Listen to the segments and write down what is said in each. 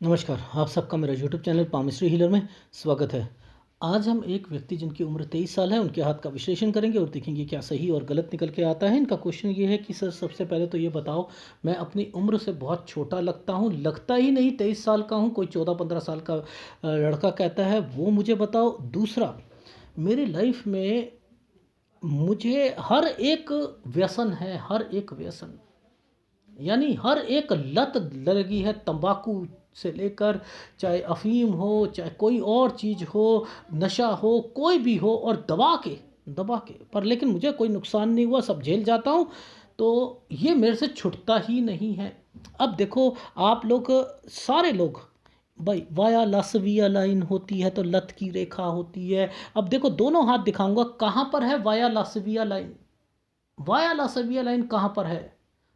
नमस्कार, आप सबका मेरा यूट्यूब चैनल पामिस्ट्री हीलर में स्वागत है। आज हम एक व्यक्ति जिनकी उम्र 23 साल है, उनके हाथ का विश्लेषण करेंगे और देखेंगे क्या सही और गलत निकल के आता है। इनका क्वेश्चन ये है कि सर सबसे पहले तो ये बताओ, मैं अपनी उम्र से बहुत छोटा लगता हूँ, लगता ही नहीं 23 साल का हूँ, कोई 14-15 साल का लड़का कहता है, वो मुझे बताओ। दूसरा, मेरी लाइफ में मुझे हर एक व्यसन है, हर एक व्यसन यानी हर एक लत लगी है, तंबाकू से लेकर चाहे अफीम हो, चाहे कोई और चीज़ हो, नशा हो, कोई भी हो, और दबा के पर लेकिन मुझे कोई नुकसान नहीं हुआ, सब झेल जाता हूँ। तो ये मेरे से छूटता ही नहीं है। अब देखो, आप लोग, सारे लोग, भाई वाया लासविया लाइन होती है तो लत की रेखा होती है। अब देखो, दोनों हाथ दिखाऊंगा, कहाँ पर है वाया लासविया लाइन। वाया लासविया लाइन कहाँ पर है,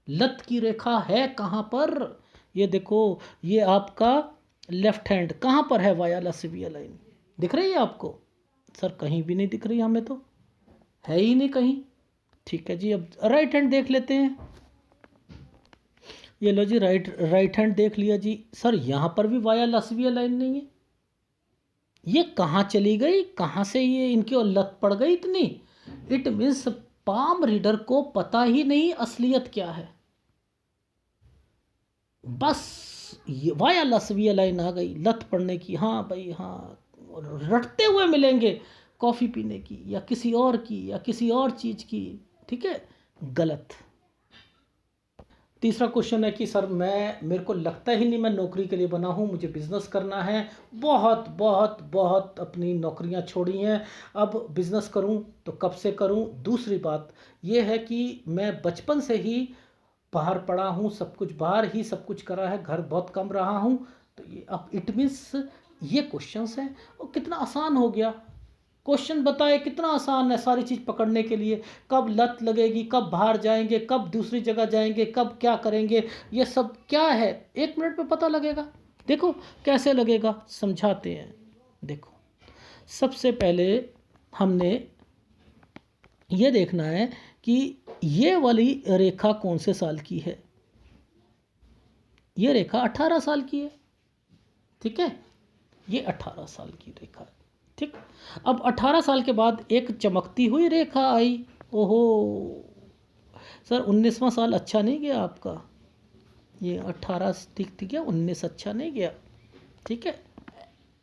लत की रेखा है कहाँ पर। ये देखो, ये आपका लेफ्ट हैंड कहाँ पर है, वाया लासविया लाइन दिख रही है आपको? सर कहीं भी नहीं दिख रही हमें तो, है ही नहीं कहीं। ठीक है जी, अब राइट हैंड देख लेते हैं। ये लो जी, राइट हैंड देख लिया जी। सर यहाँ पर भी वाया लासविया लाइन नहीं है। ये कहाँ चली गई, कहाँ से ये इनकी और लत पड़ गई इतनी। इट मीन्स पाम रीडर को पता ही नहीं असलियत क्या है। बस ये वाया लसविया लाइन आ गई लत पड़ने की। हाँ भाई हाँ, और रटते हुए मिलेंगे कॉफ़ी पीने की या किसी और की या किसी और चीज़ की। ठीक है, गलत। तीसरा क्वेश्चन है कि सर मेरे को लगता ही नहीं मैं नौकरी के लिए बना हूँ, मुझे बिज़नेस करना है। बहुत बहुत बहुत अपनी नौकरियाँ छोड़ी हैं, अब बिज़नेस करूँ तो कब से करूँ। दूसरी बात ये है कि मैं बचपन से ही बाहर पढ़ा हूँ, सब कुछ बाहर ही सब कुछ करा है, घर बहुत कम रहा हूँ। तो ये अब इट मीन्स ये क्वेश्चंस हैं। और कितना आसान हो गया क्वेश्चन, बताए कितना आसान है सारी चीज़ पकड़ने के लिए। कब लत लगेगी, कब बाहर जाएंगे, कब दूसरी जगह जाएंगे, कब क्या करेंगे, ये सब क्या है 1 मिनट में पता लगेगा। देखो कैसे लगेगा, समझाते हैं। देखो, सबसे पहले हमने ये देखना है कि ये वाली रेखा कौन से साल की है। ये रेखा 18 साल की है। ठीक है, ये 18 साल की रेखा है। ठीक, अब 18 साल के बाद एक चमकती हुई रेखा आई। ओहो सर, 19वां साल अच्छा नहीं गया आपका। ये 18 ठीक ठीक है, 19 अच्छा नहीं गया। ठीक है,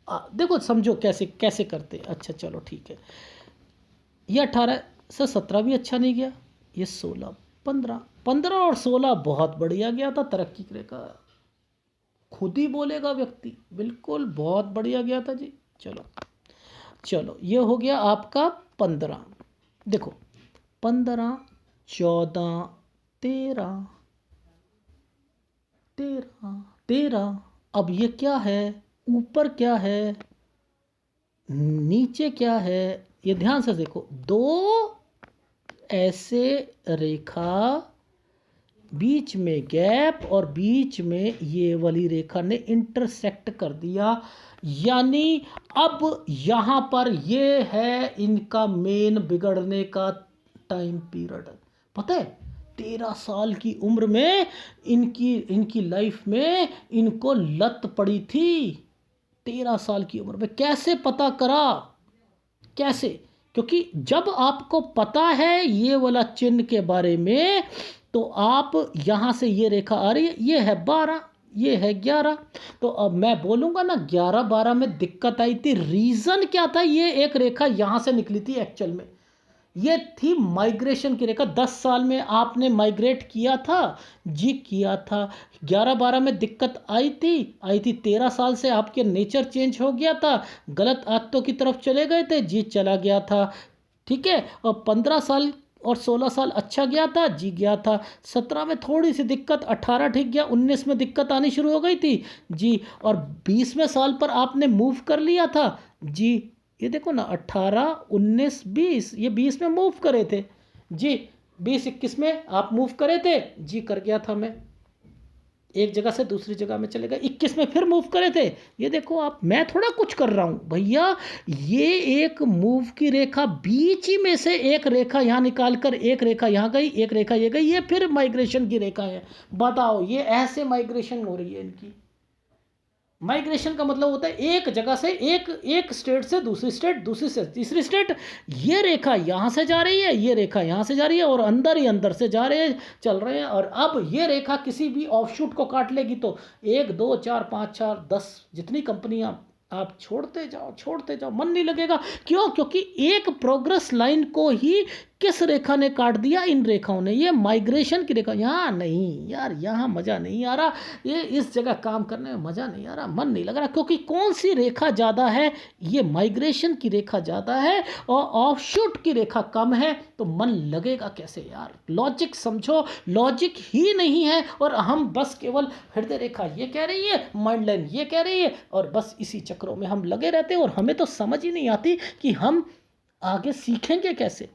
देखो समझो कैसे कैसे करते। अच्छा चलो ठीक है, ये 18 से 17 भी अच्छा नहीं गया। ये 16, 15, 15 और 16 बहुत बढ़िया गया था, तरक्की की रेखा। खुद ही बोलेगा व्यक्ति, बिल्कुल बहुत बढ़िया गया था जी। चलो चलो, ये हो गया आपका 15। देखो 15, 14, 13, 13, 13। अब ये क्या है, ऊपर क्या है, नीचे क्या है, ये ध्यान से देखो। दो ऐसे रेखा, बीच में गैप और बीच में ये वाली रेखा ने इंटरसेक्ट कर दिया। यानी अब यहाँ पर ये है इनका मेन बिगड़ने का टाइम पीरियड। पता है, 13 साल की उम्र में इनकी इनकी लाइफ में इनको लत पड़ी थी। 13 साल की उम्र में कैसे पता करा, कैसे? क्योंकि जब आपको पता है ये वाला चिन्ह के बारे में, तो आप यहाँ से ये रेखा आ रही है, ये है 12, ये है 11। तो अब मैं बोलूँगा ना 11-12 में दिक्कत आई थी, रीज़न क्या था? ये एक रेखा यहाँ से निकली थी एक्चुअल में, ये थी माइग्रेशन की रेखा। 10 साल में आपने माइग्रेट किया था जी, किया था। 11-12 में दिक्कत आई थी 13 साल से आपके नेचर चेंज हो गया था, गलत आदतों की तरफ चले गए थे जी, चला गया था। ठीक है, और 15 साल और 16 साल अच्छा गया था जी, गया था। 17 में थोड़ी सी दिक्कत, 18 ठीक गया, 19 में दिक्कत आनी शुरू हो गई थी जी, और 20वें साल पर आपने मूव कर लिया था जी। ये देखो ना, 18, 19, 20, ये 20 में मूव करे थे जी, 20-21 में आप मूव करे थे जी, कर गया था मैं, एक जगह से दूसरी जगह में चले गए। 21 में फिर मूव करे थे। ये देखो आप, मैं थोड़ा कुछ कर रहा हूँ भैया, ये एक मूव की रेखा, बीच ही में से एक रेखा यहाँ निकाल कर, एक रेखा यहाँ गई, एक रेखा ये गई, ये फिर माइग्रेशन की रेखा है। बताओ, ये ऐसे माइग्रेशन हो रही है इनकी। माइग्रेशन का मतलब होता है एक जगह से एक स्टेट से दूसरी स्टेट, दूसरी से तीसरी स्टेट। ये रेखा यहाँ से जा रही है, ये रेखा यहाँ से जा रही है, और अंदर ही अंदर से जा रहे हैं, चल रहे हैं। और अब ये रेखा किसी भी ऑफशूट को काट लेगी तो 1 2 4 5 4 10 जितनी कंपनियां, आप छोड़ते जाओ, मन नहीं लगेगा। क्यों? क्योंकि एक प्रोग्रेस लाइन को ही किस रेखा ने काट दिया? इन रेखाओं ने। ये माइग्रेशन की रेखा। यहाँ नहीं यार, यहाँ मज़ा नहीं आ रहा, ये इस जगह काम करने में मज़ा नहीं आ रहा, मन नहीं लग रहा। क्योंकि कौन सी रेखा ज़्यादा है? ये माइग्रेशन की रेखा ज़्यादा है और ऑफशूट की रेखा कम है, तो मन लगेगा कैसे यार? लॉजिक समझो, लॉजिक ही नहीं है, और हम बस केवल हृदय रेखा ये कह रही है, माइंड लाइन ये कह रही है, और बस इसी चक्रों में हम लगे रहते हैं, और हमें तो समझ ही नहीं आती कि हम आगे सीखेंगे कैसे।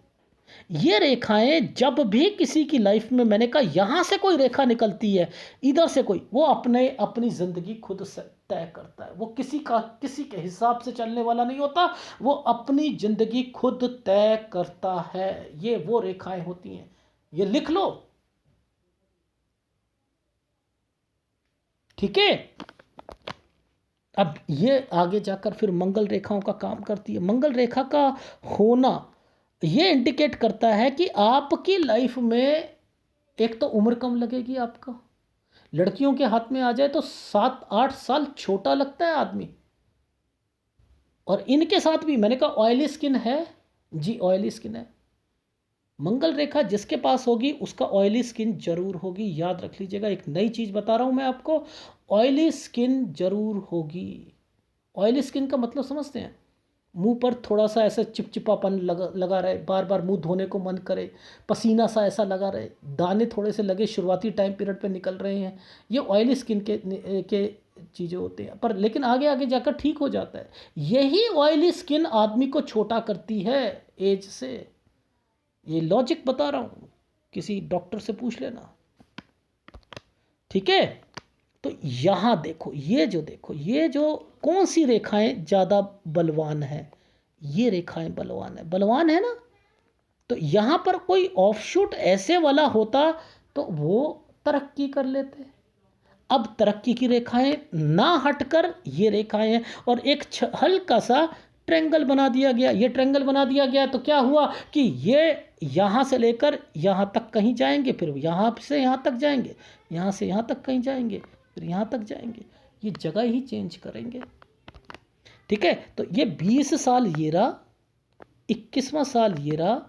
ये रेखाएं जब भी किसी की लाइफ में, मैंने कहा यहां से कोई रेखा निकलती है, इधर से कोई, वो अपनी जिंदगी खुद से तय करता है। वो किसी के हिसाब से चलने वाला नहीं होता, वो अपनी जिंदगी खुद तय करता है। ये वो रेखाएं होती हैं, ये लिख लो, ठीक है। अब ये आगे जाकर फिर मंगल रेखाओं का काम करती है। मंगल रेखा का होना ये इंडिकेट करता है कि आपकी लाइफ में एक तो उम्र कम लगेगी आपका। लड़कियों के हाथ में आ जाए तो 7 8 साल छोटा लगता है आदमी। और इनके साथ भी मैंने कहा ऑयली स्किन है जी, ऑयली स्किन है। मंगल रेखा जिसके पास होगी उसका ऑयली स्किन जरूर होगी, याद रख लीजिएगा। एक नई चीज बता रहा हूं मैं आपको, ऑयली स्किन जरूर होगी। ऑयली स्किन का मतलब समझते हैं? मुंह पर थोड़ा सा ऐसा चिपचिपापन लगा रहे, बार बार मुंह धोने को मन करे, पसीना सा ऐसा लगा रहे, दाने थोड़े से लगे शुरुआती टाइम पीरियड पे निकल रहे हैं, ये ऑयली स्किन के चीज़ें होती हैं। पर लेकिन आगे आगे जाकर ठीक हो जाता है। यही ऑयली स्किन आदमी को छोटा करती है एज से। ये लॉजिक बता रहा हूँ, किसी डॉक्टर से पूछ लेना, ठीक है। तो यहाँ देखो, ये जो कौन सी रेखाएं ज़्यादा बलवान है? ये रेखाएं बलवान है ना। तो यहाँ पर कोई ऑफशूट ऐसे वाला होता तो वो तरक्की कर लेते। अब तरक्की की रेखाएं ना हटकर ये रेखाएं हैं, और एक हल्का सा ट्रेंगल बना दिया गया। ये ट्रेंगल बना दिया गया तो क्या हुआ कि ये यहाँ से लेकर यहाँ तक कहीं जाएंगे, फिर यहाँ से यहाँ तक जाएंगे, यहाँ से यहाँ तक कहीं जाएंगे, फिर यहाँ तक जाएंगे। ये जगह ही चेंज करेंगे, ठीक है। तो ये 20 साल ये रहा, 21वां साल ये रहा,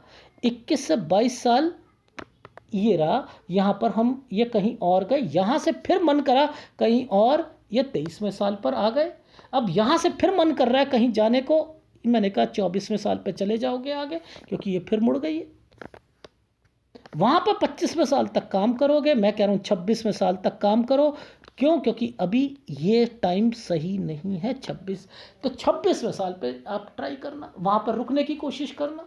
21 से 22 साल ये रहा। यहाँ पर हम ये कहीं और गए, यहाँ से फिर मन करा कहीं और, ये 23वें साल पर आ गए। अब यहाँ से फिर मन कर रहा है कहीं जाने को, मैंने कहा 24वें साल पे चले जाओगे आगे, क्योंकि ये फिर मुड़ गई है। वहाँ पर 25वें साल तक काम करोगे, मैं कह रहा हूँ 26वें साल तक काम करो। क्यों? क्योंकि अभी ये टाइम सही नहीं है 26। तो 26वें साल पे आप ट्राई करना, वहाँ पर रुकने की कोशिश करना,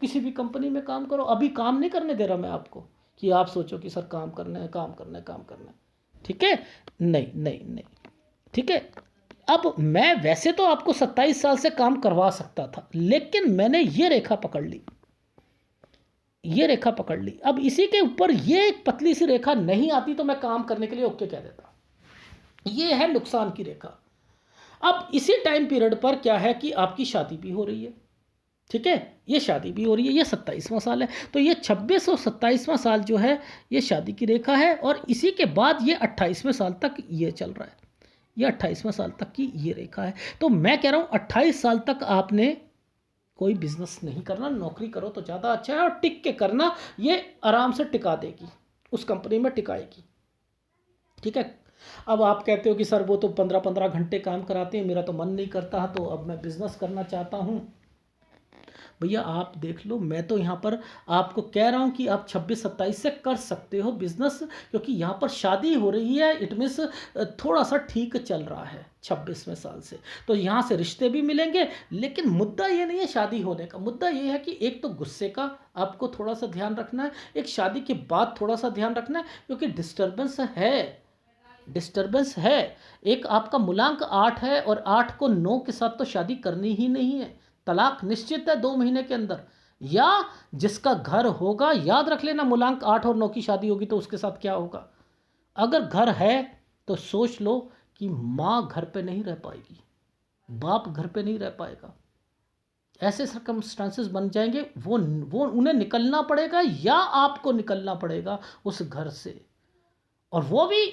किसी भी कंपनी में काम करो। अभी काम नहीं करने दे रहा मैं आपको कि आप सोचो कि सर काम करना है, ठीक है। नहीं नहीं नहीं, ठीक है। अब मैं वैसे तो आपको 27 साल से काम करवा सकता था, लेकिन मैंने ये रेखा पकड़ ली, अब इसी के ऊपर ये एक पतली सी रेखा नहीं आती तो मैं काम करने के लिए ओके कह देता। ये है नुकसान की रेखा। अब इसी टाइम पीरियड पर क्या है कि आपकी शादी भी हो रही है, ठीक है। ये शादी भी हो रही है, ये 27वां साल है, तो ये 26 और 27वां साल जो है ये शादी की रेखा है। और इसी के बाद ये 28वें साल तक ये चल रहा है, ये 28वें साल तक की ये रेखा है। तो मैं कह रहा हूँ 28 साल तक आपने कोई बिजनेस नहीं करना, नौकरी करो तो ज़्यादा अच्छा है, और टिक के करना, ये आराम से टिका देगी, उस कंपनी में टिकाएगी, ठीक है। अब आप कहते हो कि सर वो तो 15-15 घंटे काम कराते हैं, मेरा तो मन नहीं करता, तो अब मैं बिज़नेस करना चाहता हूँ। भैया आप देख लो, मैं तो यहाँ पर आपको कह रहा हूँ कि आप 26-27 से कर सकते हो बिजनेस, क्योंकि यहाँ पर शादी हो रही है, इट मीन्स थोड़ा सा ठीक चल रहा है 26वें साल से, तो यहाँ से रिश्ते भी मिलेंगे। लेकिन मुद्दा ये नहीं है शादी होने का, मुद्दा ये है कि एक तो गुस्से का आपको थोड़ा सा ध्यान रखना है, एक शादी के बाद थोड़ा सा ध्यान रखना है, क्योंकि डिस्टर्बेंस है। एक आपका मूलांक 8 है, और 8 को 9 के साथ तो शादी करनी ही नहीं है, तलाक निश्चित है 2 महीने के अंदर। या जिसका घर होगा, याद रख लेना, मूलांक 8 और 9 की शादी होगी तो उसके साथ क्या होगा। अगर घर है तो सोच लो कि माँ घर पे नहीं रह पाएगी, बाप घर पे नहीं रह पाएगा, ऐसे सर्कमस्टांसेस बन जाएंगे, वो उन्हें निकलना पड़ेगा या आपको निकलना पड़ेगा उस घर से, और वो भी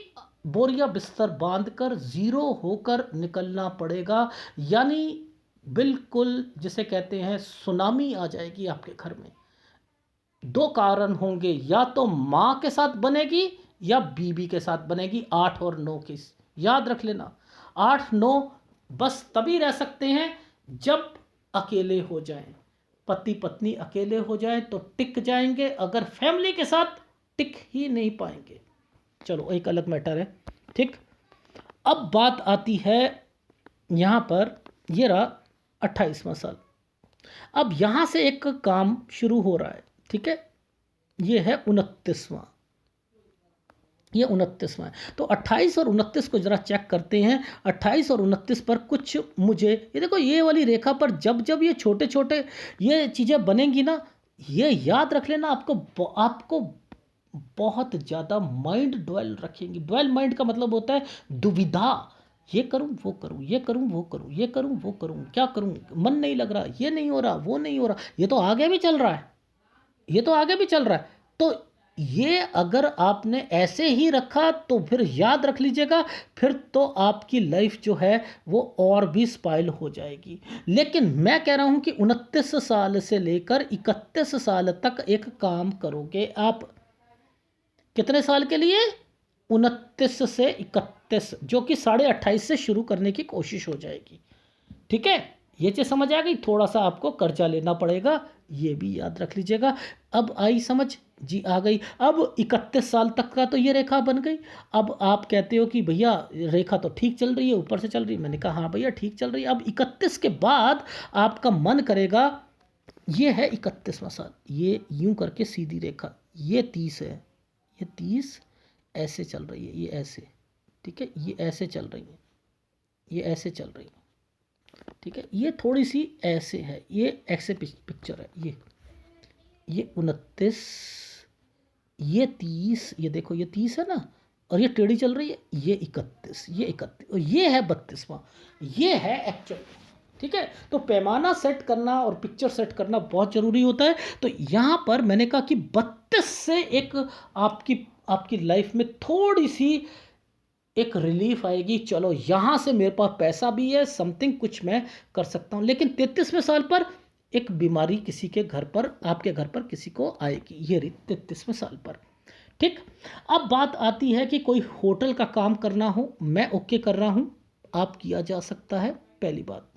बोरिया बिस्तर बांधकर जीरो होकर निकलना पड़ेगा। यानी बिल्कुल जिसे कहते हैं सुनामी आ जाएगी आपके घर में। दो कारण होंगे, या तो माँ के साथ बनेगी या बीबी के साथ बनेगी। 8 और 9 की याद रख लेना। 8 9 बस तभी रह सकते हैं जब अकेले हो जाएं, पति पत्नी अकेले हो जाएं तो टिक जाएंगे, अगर फैमिली के साथ टिक ही नहीं पाएंगे। चलो एक अलग मैटर है, ठीक। अब बात आती है यहाँ पर, ये रहा 28वां साल। अब यहाँ से एक काम शुरू हो रहा है, ठीक है। ये है 29वां, ये 29वां है। तो 28 और 29 को जरा चेक करते हैं। 28 और 29 पर कुछ मुझे, ये देखो ये वाली रेखा पर जब जब ये छोटे छोटे ये चीज़ें बनेंगी ना, ये याद रख लेना, आपको बहुत ज़्यादा माइंड ड्वेल रखेंगी। ड्वेल माइंड का मतलब होता है दुविधा, ये करूं वो करूं, ये करूं वो करूं, ये करूं वो करूं, क्या करूं, मन नहीं लग रहा, ये नहीं हो रहा, वो नहीं हो रहा, ये तो आगे भी चल रहा है, ये तो आगे भी चल रहा है। तो ये अगर आपने ऐसे ही रखा तो फिर याद रख लीजिएगा, फिर तो आपकी लाइफ जो है वो और भी स्पाइल हो जाएगी। लेकिन मैं कह रहा हूं कि 29 साल से लेकर 31 साल तक एक काम करोगे आप। कितने साल के लिए? 29 से 31, जो कि 28.5 से शुरू करने की कोशिश हो जाएगी, ठीक है। ये चीज़ समझ आ गई। थोड़ा सा आपको कर्जा लेना पड़ेगा, ये भी याद रख लीजिएगा। अब आई समझ? जी आ गई। अब 31 साल तक का तो ये रेखा बन गई। अब आप कहते हो कि भैया रेखा तो ठीक चल रही है, ऊपर से चल रही है। मैंने कहा हाँ भैया ठीक चल रही है। अब 31 के बाद आपका मन करेगा, ये है 31वां साल, ये यूं करके सीधी रेखा, ये 30 है, ये 30 ऐसे चल रही है, ये ऐसे, ठीक है, ये ऐसे चल रही है, ये ऐसे चल रही है, ठीक है, ये थोड़ी सी ऐसे है, ये ऐसे पिक्चर है, ये 29, ये 30, ये देखो ये 30 है ना, और ये टेढ़ी चल रही है, ये 31, ये 31, और ये है 32वां, ये है एक्चुअल, ठीक है। तो पैमाना सेट करना और पिक्चर सेट करना बहुत ज़रूरी होता है। तो यहाँ पर मैंने कहा कि 32 से एक आपकी लाइफ में थोड़ी सी एक रिलीफ आएगी, चलो यहाँ से मेरे पास पैसा भी है, समथिंग कुछ मैं कर सकता हूँ। लेकिन 33वें साल पर एक बीमारी किसी के घर पर, आपके घर पर किसी को आएगी, ये रही 33वें साल पर, ठीक। अब बात आती है कि कोई होटल का काम करना हो, मैं ओके कर रहा हूँ, आप किया जा सकता है, पहली बात,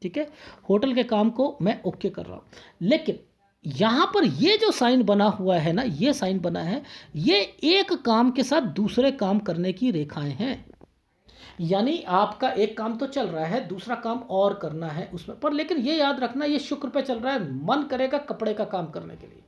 ठीक है। होटल के काम को मैं ओके कर रहा हूँ। लेकिन यहाँ पर ये जो साइन बना हुआ है ना, ये साइन बना है, ये एक काम के साथ दूसरे काम करने की रेखाएं हैं। यानी आपका एक काम तो चल रहा है, दूसरा काम और करना है उसमें पर। लेकिन ये याद रखना, ये शुक्र पे चल रहा है, मन करेगा कपड़े का काम करने के लिए।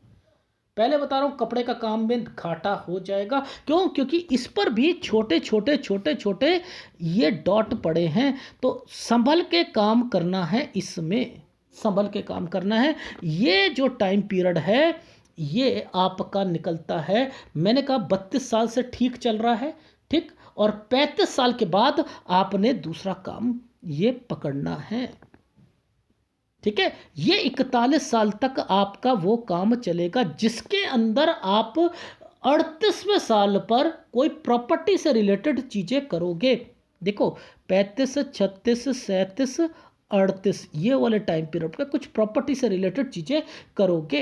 पहले बता रहा हूँ, कपड़े का काम में घाटा हो जाएगा। क्यों? क्योंकि इस पर भी छोटे छोटे छोटे छोटे ये डॉट पड़े हैं। तो संभल के काम करना है, इसमें संभल के काम करना है। ये जो टाइम पीरियड है ये आपका निकलता है, मैंने कहा 32 साल से ठीक चल रहा है, ठीक। और 35 साल के बाद आपने दूसरा काम ये पकड़ना है, ठीक है। ये 41 साल तक आपका वो काम चलेगा जिसके अंदर आप 38वें साल पर कोई प्रॉपर्टी से रिलेटेड चीज़ें करोगे। देखो 35 36 37 38 ये वाले टाइम पीरियड पर कुछ प्रॉपर्टी से रिलेटेड चीज़ें करोगे,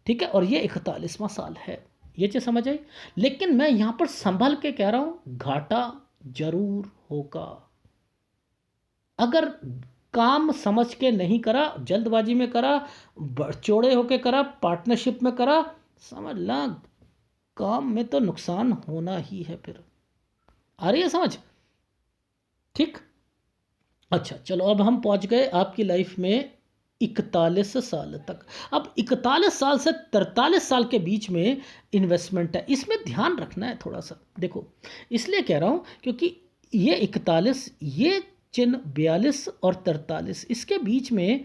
ठीक है। और ये 41वां साल है, ये चीज़ समझ आई। लेकिन मैं यहाँ पर संभल के कह रहा हूँ, घाटा जरूर होगा। अगर काम समझ के नहीं करा, जल्दबाजी में करा, चौड़े होके करा, पार्टनरशिप में करा, समझ ला काम में तो नुकसान होना ही है। फिर आ रही है समझ? ठीक। अच्छा चलो, अब हम पहुंच गए आपकी लाइफ में 41 साल तक। अब 41 साल से 43 साल के बीच में इन्वेस्टमेंट है, इसमें ध्यान रखना है थोड़ा सा। देखो इसलिए कह रहा हूँ क्योंकि ये 41, ये चिन्ह 42 और 43, इसके बीच में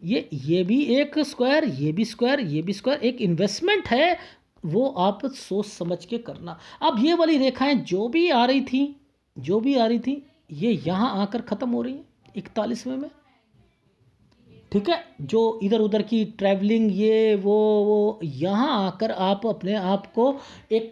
ये भी एक स्क्वायर, ये भी स्क्वायर, ये भी स्क्वायर, एक इन्वेस्टमेंट है, वो आप सोच समझ के करना। अब ये वाली रेखाएं जो भी आ रही थी ये यहाँ आकर ख़त्म हो रही है 41वें में। ठीक है, जो इधर उधर की ट्रैवलिंग ये वो यहाँ आकर आप अपने आप को एक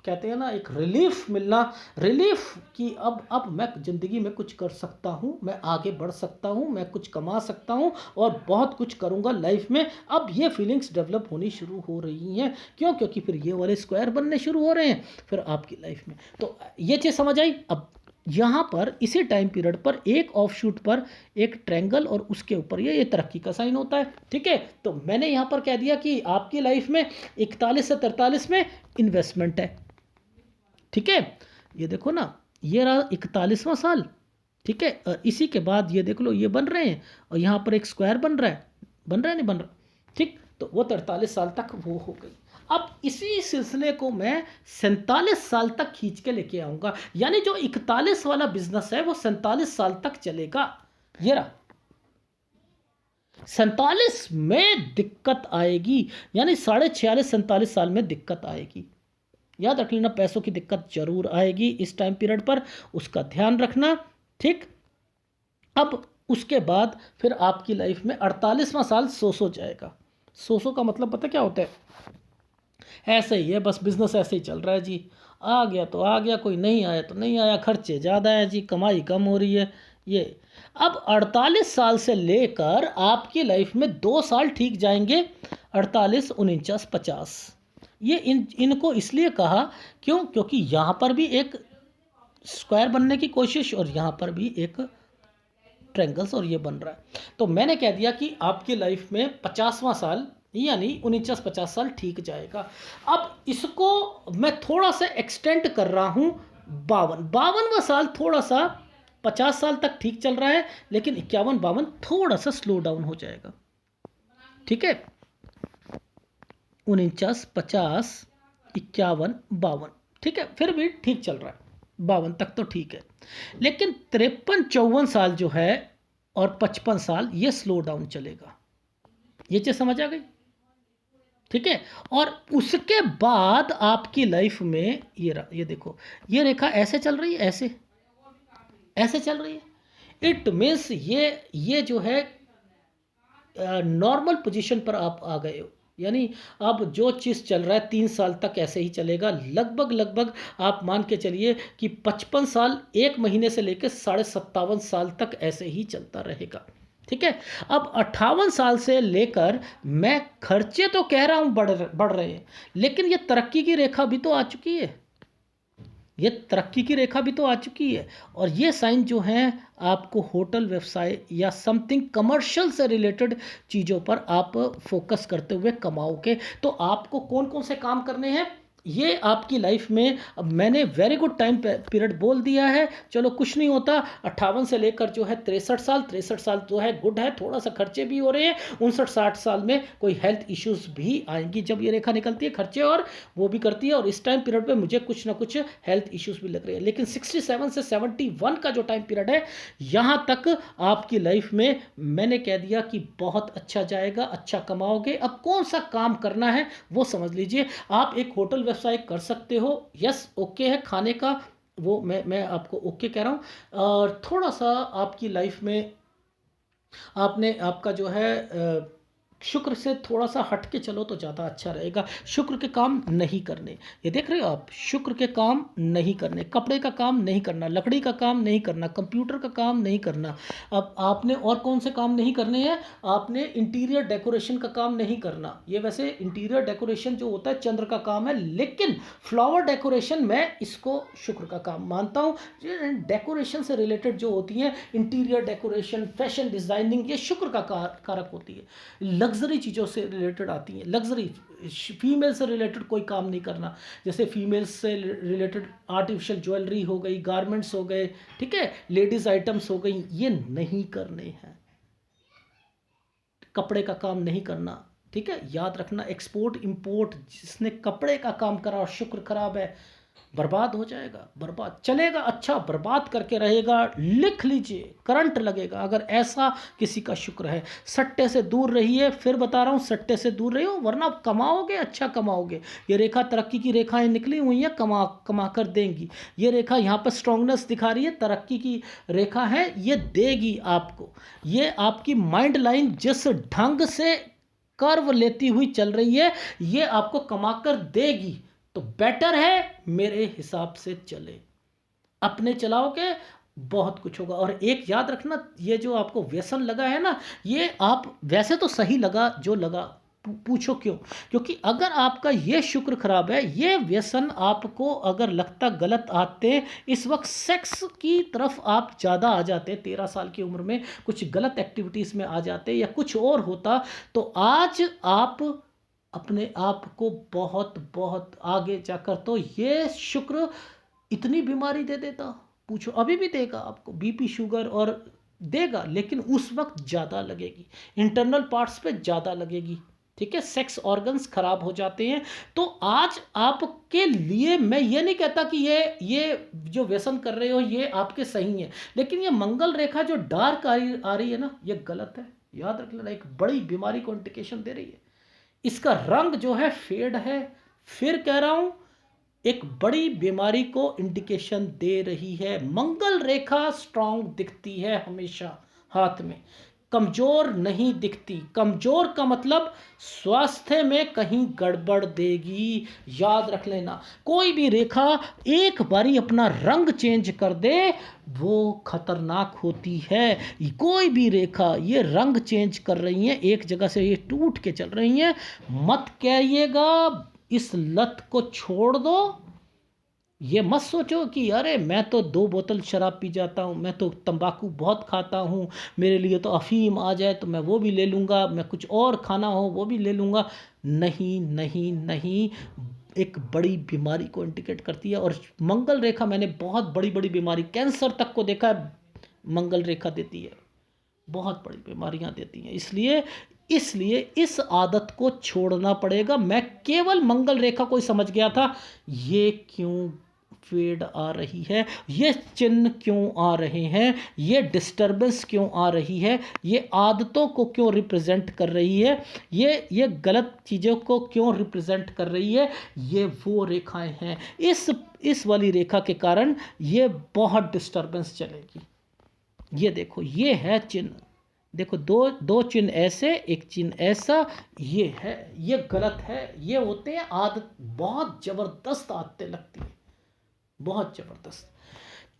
कहते हैं ना एक रिलीफ मिलना, रिलीफ कि अब मैं ज़िंदगी में कुछ कर सकता हूँ, मैं आगे बढ़ सकता हूँ, मैं कुछ कमा सकता हूँ और बहुत कुछ करूँगा लाइफ में। अब ये फीलिंग्स डेवलप होनी शुरू हो रही हैं। क्यों? क्योंकि फिर ये वाले स्क्वायर बनने शुरू हो रहे हैं फिर आपकी लाइफ में। तो ये चीज़ समझ आई। अब यहाँ पर इसी टाइम पीरियड पर एक ऑफ शूट पर एक ट्रायंगल और उसके ऊपर ये तरक्की का साइन होता है। ठीक है, तो मैंने यहाँ पर कह दिया कि आपकी लाइफ में 41 से 43 में इन्वेस्टमेंट है। ठीक है, ये देखो ना, ये रहा 41वां साल। ठीक है, और इसी के बाद ये देख लो ये बन रहे हैं और यहाँ पर एक स्क्वायर बन रहा है, बन रहा है नहीं बन रहा। ठीक, तो वो 43 साल तक वो हो गई। अब इसी सिलसिले को मैं 47 साल तक खींच के लेके आऊँगा, यानी जो 41 वाला बिजनेस है वो 47 साल तक चलेगा। ये रहा 47 में दिक्कत आएगी, यानी 46 47 साल में दिक्कत आएगी। याद रख लेना, पैसों की दिक्कत जरूर आएगी इस टाइम पीरियड पर, उसका ध्यान रखना। ठीक, अब उसके बाद फिर आपकी लाइफ में 48वां साल सो जाएगा। सो का मतलब पता क्या होता है? ऐसे ही है, बस बिजनेस ऐसे ही चल रहा है जी, आ गया तो आ गया, कोई नहीं आया तो नहीं आया, खर्चे ज़्यादा हैं जी, कमाई कम हो रही है ये। अब 48 साल से लेकर आपकी लाइफ में 2 साल ठीक जाएंगे, 48 49 50। ये इनको इसलिए कहा क्यों? क्योंकि यहाँ पर भी एक स्क्वायर बनने की कोशिश और यहाँ पर भी एक ट्रायंगल्स और ये बन रहा है। तो मैंने कह दिया कि आपकी लाइफ में 50वां साल यानी 49 50 साल ठीक जाएगा। अब इसको मैं थोड़ा सा एक्सटेंड कर रहा हूँ 52वां साल थोड़ा सा, 50 साल तक ठीक चल रहा है लेकिन 51 52 थोड़ा सा स्लो डाउन हो जाएगा। ठीक है, 49 50 51 52, ठीक है, फिर भी ठीक चल रहा है, 52 तक तो ठीक है। लेकिन 53 54 साल जो है और 55 साल ये स्लो डाउन चलेगा। ये चीज़ समझ आ गई? ठीक है, और उसके बाद आपकी लाइफ में ये देखो, ये रेखा ऐसे चल रही है, ऐसे ऐसे चल रही है। इट मीन्स ये जो है नॉर्मल पोजीशन पर आप आ गए हो, यानी अब जो चीज़ चल रहा है 3 साल तक ऐसे ही चलेगा। लगभग लगभग आप मान के चलिए कि 55 साल 1 महीने से लेकर 57.5 साल तक ऐसे ही चलता रहेगा। ठीक है, अब 58 साल से लेकर मैं खर्चे तो कह रहा हूँ बढ़ रहे हैं, लेकिन ये तरक्की की रेखा भी तो आ चुकी है, ये तरक्की की रेखा भी तो आ चुकी है। और ये साइन जो हैं आपको होटल व्यवसाय या समथिंग कमर्शियल से रिलेटेड चीज़ों पर आप फोकस करते हुए कमाओगे। तो आपको कौन कौन से काम करने हैं ये आपकी लाइफ में, अब मैंने वेरी गुड टाइम पीरियड बोल दिया है। चलो कुछ नहीं होता, 58 से लेकर जो है 63 साल जो है गुड है, थोड़ा सा खर्चे भी हो रहे हैं। 59 60 साल में कोई हेल्थ इश्यूज भी आएंगी जब ये रेखा निकलती है, खर्चे और वो भी करती है। और इस टाइम पीरियड पे मुझे कुछ ना कुछ हेल्थ इश्यूज भी लग रहे हैं। लेकिन 67 से 71 का जो टाइम पीरियड है, यहाँ तक आपकी लाइफ में मैंने कह दिया कि बहुत अच्छा जाएगा, अच्छा कमाओगे। अब कौन सा काम करना है वो समझ लीजिए। आप एक होटल व्यवसाय कर सकते हो, यस ओके है खाने का, वो मैं आपको ओके कह रहा हूँ। और थोड़ा सा आपकी लाइफ में आपने आपका जो है शुक्र से थोड़ा सा हट के चलो तो ज़्यादा अच्छा रहेगा। शुक्र के काम नहीं करने, ये देख रहे हो आप, शुक्र के काम नहीं करने, कपड़े का काम नहीं करना, लकड़ी का काम नहीं करना, कंप्यूटर का काम नहीं करना। अब आपने और कौन से काम नहीं करने हैं? आपने इंटीरियर डेकोरेशन का काम नहीं करना। ये वैसे इंटीरियर डेकोरेशन जो होता है चंद्र का काम है, लेकिन फ्लावर डेकोरेशन मैं इसको शुक्र का काम मानता हूँ। डेकोरेशन से रिलेटेड जो होती हैं, इंटीरियर डेकोरेशन, फैशन डिज़ाइनिंग, ये शुक्र का कारक होती है। लग्जरी चीज़ों से रिलेटेड आती हैं, लग्जरी फीमेल से रिलेटेड कोई काम नहीं करना। जैसे फीमेल्स से रिलेटेड आर्टिफिशियल ज्वेलरी हो गई, गारमेंट्स हो गए, ठीक है, लेडीज़ आइटम्स हो गई, ये नहीं करने हैं। कपड़े का काम नहीं करना, ठीक है, याद रखना। एक्सपोर्ट इंपोर्ट, जिसने कपड़े का काम करा और शुक्र खराब है, बर्बाद हो जाएगा, बर्बाद चलेगा अच्छा, बर्बाद करके रहेगा। लिख लीजिए, करंट लगेगा अगर ऐसा किसी का शुक्र है। सट्टे से दूर रहिए, फिर बता रहा हूँ, सट्टे से दूर रहिए, वरना कमाओगे, अच्छा कमाओगे। ये रेखा तरक्की की रेखाएं निकली हुई हैं, कमा कर देंगी। ये रेखा यहाँ पर स्ट्रांगनेस दिखा रही है, तरक्की की रेखा है, ये देगी आपको। ये आपकी माइंड लाइन जिस ढंग से कर्व लेती हुई चल रही है, ये आपको कमा कर देगी। तो बेटर है मेरे हिसाब से चले, अपने चलाओगे बहुत कुछ होगा। और एक याद रखना, ये जो आपको व्यसन लगा है ना, ये आप वैसे तो सही लगा जो लगा, पूछो क्यों? क्योंकि अगर आपका ये शुक्र खराब है, ये व्यसन आपको अगर लगता गलत आते, इस वक्त सेक्स की तरफ आप ज़्यादा आ जाते, 13 साल की उम्र में कुछ गलत एक्टिविटीज़ में आ जाते या कुछ और होता, तो आज आप अपने आप को बहुत बहुत आगे जाकर, तो ये शुक्र इतनी बीमारी दे देता, पूछो। अभी भी देगा आपको, बीपी शुगर और देगा, लेकिन उस वक्त ज़्यादा लगेगी, इंटरनल पार्ट्स पे ज़्यादा लगेगी। ठीक है, सेक्स ऑर्गन्स खराब हो जाते हैं। तो आज आपके लिए मैं ये नहीं कहता कि ये जो व्यसन कर रहे हो ये आपके सही है, लेकिन ये मंगल रेखा जो डार्क आ रही है ना, ये गलत है। याद रख लेना, एक बड़ी बीमारी को इंडिकेशन दे रही है। इसका रंग जो है फेड है, फिर कह रहा हूं, एक बड़ी बीमारी को इंडिकेशन दे रही है। मंगल रेखा स्ट्रांग दिखती है हमेशा हाथ में, कमजोर नहीं दिखती। कमजोर का मतलब स्वास्थ्य में कहीं गड़बड़ देगी, याद रख लेना। कोई भी रेखा एक बारी अपना रंग चेंज कर दे, वो खतरनाक होती है। कोई भी रेखा ये रंग चेंज कर रही है, एक जगह से ये टूट के चल रही हैं, मत कहिएगा इस लत को छोड़ दो। ये मत सोचो कि अरे मैं तो 2 बोतल शराब पी जाता हूँ, मैं तो तंबाकू बहुत खाता हूँ, मेरे लिए तो अफीम आ जाए तो मैं वो भी ले लूँगा, मैं कुछ और खाना हो वो भी ले लूँगा। नहीं नहीं नहीं, एक बड़ी बीमारी को इंडिकेट करती है। और मंगल रेखा, मैंने बहुत बड़ी बड़ी बीमारी, कैंसर तक को देखा है, मंगल रेखा देती है, बहुत बड़ी बीमारियां देती हैं। इसलिए इसलिए इस आदत को छोड़ना पड़ेगा। मैं केवल मंगल रेखा को ही समझ गया था, ये क्यों फेड आ रही है, ये चिन्ह क्यों आ रहे हैं, ये डिस्टरबेंस क्यों आ रही है, ये आदतों को क्यों रिप्रेजेंट कर रही है, ये गलत चीज़ों को क्यों रिप्रेजेंट कर रही है, ये वो रेखाएं हैं। इस वाली रेखा के कारण ये बहुत डिस्टरबेंस चलेगी। ये देखो, ये है चिन्ह, देखो दो दो चिन्ह ऐसे, एक चिन्ह ऐसा, ये है, ये गलत है। ये होते हैं आदत, बहुत ज़बरदस्त आदतें लगती हैं, बहुत ज़बरदस्त,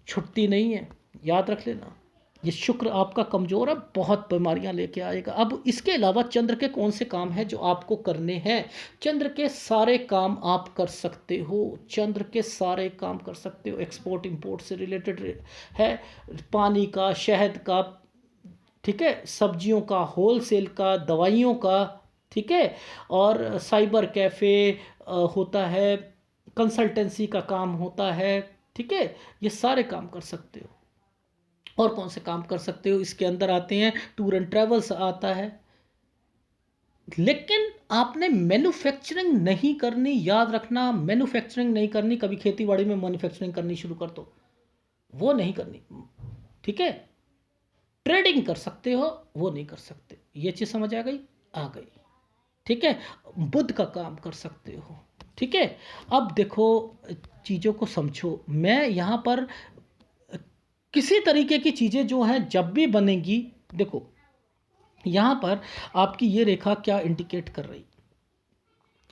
छुट्टी नहीं है, याद रख लेना। ये शुक्र आपका कमज़ोर है, बहुत बीमारियां लेके आएगा। अब इसके अलावा चंद्र के कौन से काम हैं जो आपको करने हैं? चंद्र के सारे काम आप कर सकते हो, चंद्र के सारे काम कर सकते हो, एक्सपोर्ट इंपोर्ट से रिलेटेड है, पानी का, शहद का, ठीक है, सब्जियों का, होलसेल का, दवाइयों का, ठीक है, और साइबर कैफ़े होता है, कंसल्टेंसी का काम होता है, ठीक है, ये सारे काम कर सकते हो। और कौन से काम कर सकते हो इसके अंदर आते हैं, टूर एंड ट्रेवल्स आता है। लेकिन आपने मैन्युफैक्चरिंग नहीं करनी, याद रखना, मैन्युफैक्चरिंग नहीं करनी। कभी खेती बाड़ी में मैन्युफैक्चरिंग करनी शुरू कर दो, वो नहीं करनी, ठीक है। ट्रेडिंग कर सकते हो, वो नहीं कर सकते। ये चीज़ समझ आ गई? आ गई, ठीक है। बुद्ध का काम कर सकते हो, ठीक है। अब देखो, चीज़ों को समझो। मैं यहाँ पर किसी तरीके की चीज़ें जो हैं जब भी बनेंगी, देखो यहाँ पर आपकी ये रेखा क्या इंडिकेट कर रही,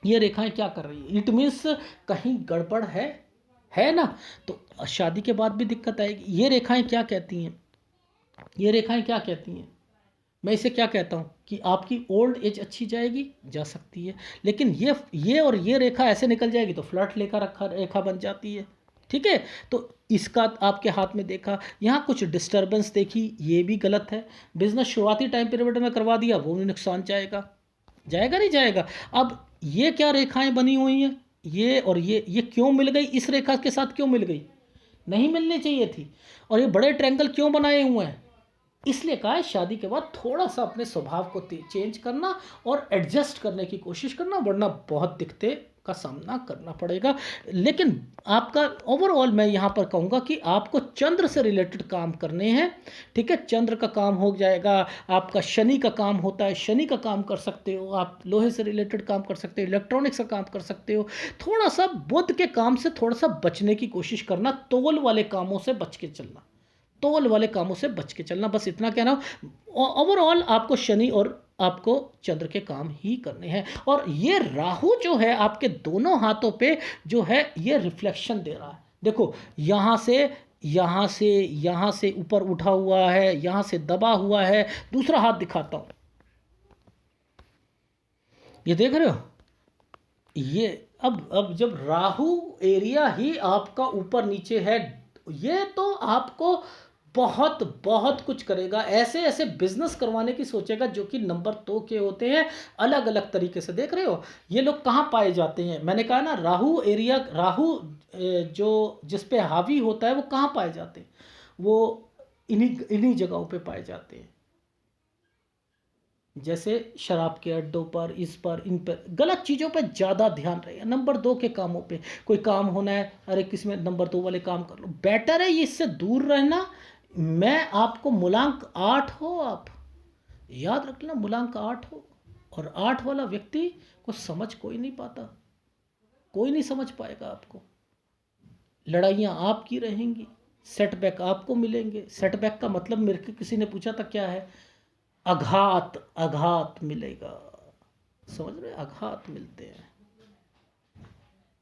ये रेखाएं क्या कर रही है, इट मीन्स कहीं गड़बड़ है ना। तो शादी के बाद भी दिक्कत आएगी। ये रेखाएं क्या कहती हैं, ये रेखाएं क्या कहती हैं, मैं इसे क्या कहता हूँ कि आपकी ओल्ड एज अच्छी जाएगी, जा सकती है, लेकिन ये और ये रेखा ऐसे निकल जाएगी तो फ्लर्ट लेकर रखा रेखा बन जाती है, ठीक है। तो इसका आपके हाथ में देखा, यहाँ कुछ डिस्टरबेंस देखी, ये भी गलत है। बिजनेस शुरुआती टाइम पीरियड में करवा दिया, वो भी नुकसान जाएगा, जाएगा नहीं जाएगा। अब ये क्या रेखाएं बनी हुई हैं, ये और ये क्यों मिल गई, इस रेखा के साथ क्यों मिल गई, नहीं मिलनी चाहिए थी। और ये बड़े ट्रैंगल क्यों बनाए हुए हैं, इसलिए कहा है शादी के बाद थोड़ा सा अपने स्वभाव को चेंज करना और एडजस्ट करने की कोशिश करना, वरना बहुत दिक्कतें का सामना करना पड़ेगा। लेकिन आपका ओवरऑल मैं यहाँ पर कहूँगा कि आपको चंद्र से रिलेटेड काम करने हैं, ठीक है। चंद्र का काम हो जाएगा, आपका शनि का काम होता है, शनि का काम कर सकते हो आप, लोहे से रिलेटेड काम कर सकते हो, इलेक्ट्रॉनिक्स का काम कर सकते हो। थोड़ा सा बुध के काम से थोड़ा सा बचने की कोशिश करना, तोल वाले कामों से बच के चलना, तोल वाले कामों से बच के चलना, बस इतना कहना। ओवरऑल आपको शनि और आपको चंद्र के काम ही करने हैं। और ये राहु जो है आपके दोनों हाथों पे जो है ये रिफ्लेक्शन दे रहा है। देखो यहाँ से ऊपर उठा हुआ है, यहाँ से दबा हुआ है। दूसरा हाथ दिखाता हूं, ये देख रहे हो, ये अब जब राहु एरिया ही आपका ऊपर नीचे है, ये तो आपको बहुत बहुत कुछ करेगा। ऐसे ऐसे बिजनेस करवाने की सोचेगा जो कि नंबर 2 के होते हैं, अलग अलग तरीके से। देख रहे हो ये लोग कहाँ पाए जाते हैं, मैंने कहा ना राहु एरिया, राहु जो जिस पे हावी होता है वो कहाँ पाए जाते हैं, वो इन्हीं इन्हीं जगहों पे पाए जाते हैं। जैसे शराब के अड्डों पर, इस पर, इन पर, गलत चीज़ों पर ज़्यादा ध्यान रहेगा। नंबर 2 के कामों पे कोई काम होना है, अरे किस में नंबर 2 वाले काम कर लो, बेटर है ये इससे दूर रहना। मैं आपको मूलांक 8 हो, आप याद रखना मूलांक 8 हो, और 8 वाला व्यक्ति को समझ कोई नहीं पाता, कोई नहीं समझ पाएगा आपको। लड़ाइयाँ आपकी रहेंगी, सेटबैक आपको मिलेंगे। सेटबैक का मतलब मेरे को किसी ने पूछा था क्या है, आघात, आघात मिलेगा, समझ रहे, आघात मिलते हैं।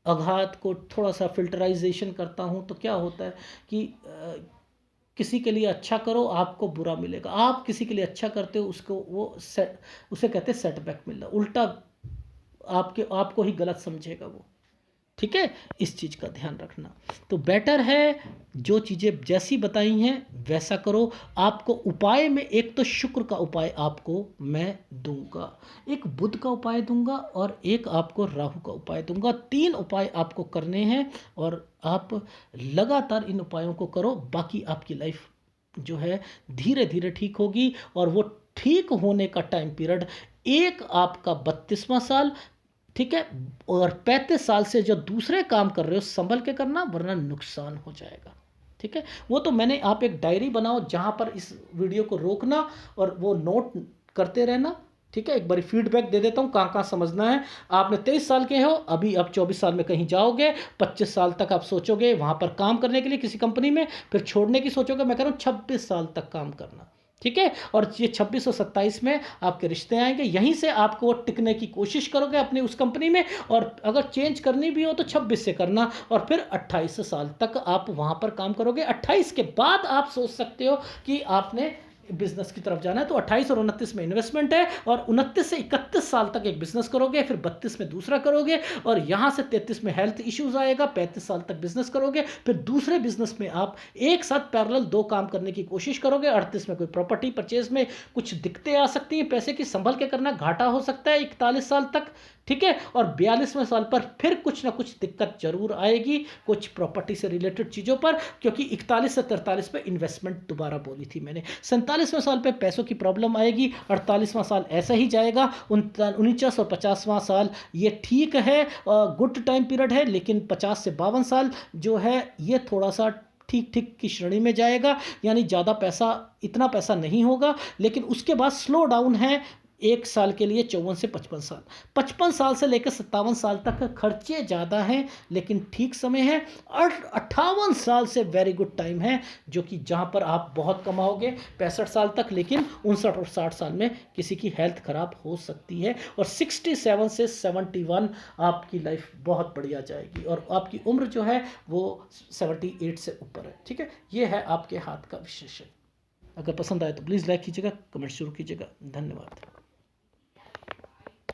आघात को थोड़ा सा फिल्टराइजेशन करता हूँ तो क्या होता है कि किसी के लिए अच्छा करो आपको बुरा मिलेगा, आप किसी के लिए अच्छा करते हो उसको वो सेट, उसे कहते हैं सेटबैक मिलना, उल्टा आपको ही गलत समझेगा वो, ठीक है। इस चीज़ का ध्यान रखना। तो बेटर है जो चीज़ें जैसी बताई हैं वैसा करो। आपको उपाय में एक तो शुक्र का उपाय आपको मैं दूंगा, एक बुध का उपाय दूंगा, और एक आपको राहु का उपाय दूंगा। 3 उपाय आपको करने हैं और आप लगातार इन उपायों को करो, बाकी आपकी लाइफ जो है धीरे धीरे ठीक होगी। और वो ठीक होने का टाइम पीरियड एक आपका 32वां साल, ठीक है, और 35 साल से जो दूसरे काम कर रहे हो संभल के करना, वरना नुकसान हो जाएगा, ठीक है। वो तो मैंने, आप एक डायरी बनाओ जहां पर इस वीडियो को रोकना और वो नोट करते रहना, ठीक है। एक बार फीडबैक दे देता हूँ कहाँ कहाँ समझना है। आपने 23 साल के हो, अभी आप 24 साल में कहीं जाओगे, 25 साल तक आप सोचोगे वहाँ पर काम करने के लिए किसी कंपनी में, फिर छोड़ने की सोचोगे। मैं कह रहा हूँ 26 साल तक काम करना, ठीक है। और ये 26 और 27 में आपके रिश्ते आएंगे, यहीं से आपको वो टिकने की कोशिश करोगे अपनी उस कंपनी में। और अगर चेंज करनी भी हो तो 26 से करना, और फिर 28 साल तक आप वहाँ पर काम करोगे। 28 के बाद आप सोच सकते हो कि आपने बिजनेस की तरफ जाना है, तो 28 और 29 में इन्वेस्टमेंट है, और 29 से 31 साल तक एक बिजनेस करोगे, फिर 32 में दूसरा करोगे, और यहाँ से 33 में हेल्थ इश्यूज आएगा, 35 साल तक बिजनेस करोगे, फिर दूसरे बिजनेस में आप एक साथ पैरेलल 2 काम करने की कोशिश करोगे। 38 में कोई प्रॉपर्टी परचेज में कुछ दिक्कतें आ सकती हैं, पैसे की संभल के करना, घाटा हो सकता है 41 साल तक, ठीक है। और 42वें साल पर फिर कुछ ना कुछ दिक्कत जरूर आएगी, कुछ प्रॉपर्टी से रिलेटेड चीज़ों पर, क्योंकि 41 से 43 पे इन्वेस्टमेंट दोबारा बोली थी मैंने। 47वें साल पे पैसों की प्रॉब्लम आएगी। 48वां साल ऐसा ही जाएगा। 49 और 50वां साल ये ठीक है, गुड टाइम पीरियड है, लेकिन 50 से 52 साल जो है ये थोड़ा सा ठीक ठीक की श्रेणी में जाएगा, यानी ज़्यादा पैसा, इतना पैसा नहीं होगा। लेकिन उसके बाद स्लो डाउन है एक साल के लिए, 54 से 55 साल, 55 साल से लेकर 57 साल तक खर्चे ज़्यादा हैं लेकिन ठीक समय है। और 58 साल से वेरी गुड टाइम है, जो कि जहाँ पर आप बहुत कमाओगे 65 साल तक, लेकिन 59 और 60 साल में किसी की हेल्थ खराब हो सकती है। और 67 से 71 आपकी लाइफ बहुत बढ़िया जाएगी, और आपकी उम्र जो है वो 78 से ऊपर है, ठीक है। ये है आपके हाथ का विशेषण। अगर पसंद आए तो प्लीज़ लाइक कीजिएगा, कमेंट शुरू कीजिएगा। धन्यवाद।